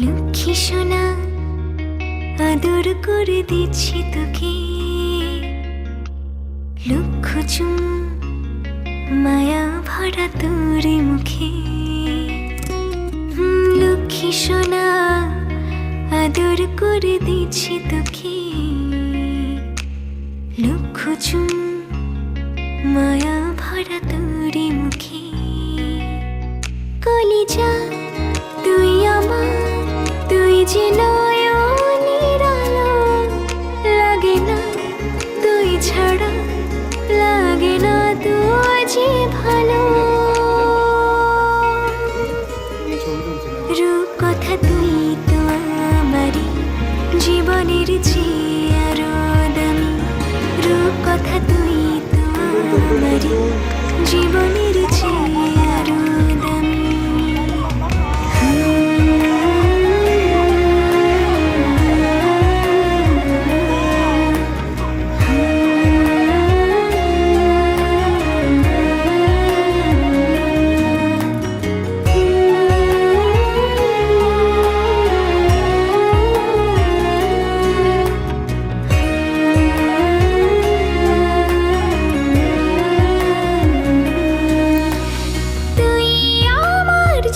লক্ষ্মী সোনা আদর করে দিচ্ছি তোকে, লক্ষ চুম মায়া ভরা তোর মুখে। লক্ষ্মী সোনা আদর করে দিচ্ছি তোকে, লক্ষ চুম মায়া ভরা তোর মুখে। কলিজা তুই আমার, তুই যে নয়নের আলো, লাগে না তুই ছাড়া, লাগে না তুই যে ভালো। রূপ কথা তুই তো আমারই জীবনের চেয়ে আরো দামি, রূপ কথা তুই তো আমারই জীবনের চেয়ে আরো দামি।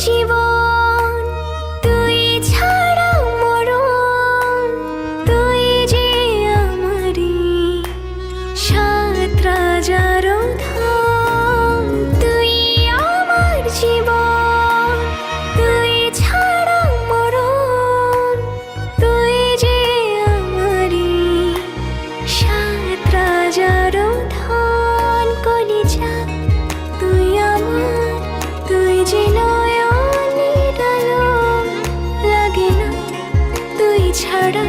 জীবন তুই ছাড়া মরণ, তুই যে আমারি সাত রাজার ধন। তুই আমার জীবন, তুই ছাড়া মরণ, তুই যে আমারি সাত রাজার ধন। কলিজা তুই আমার, তুই যে নয় ছাড়া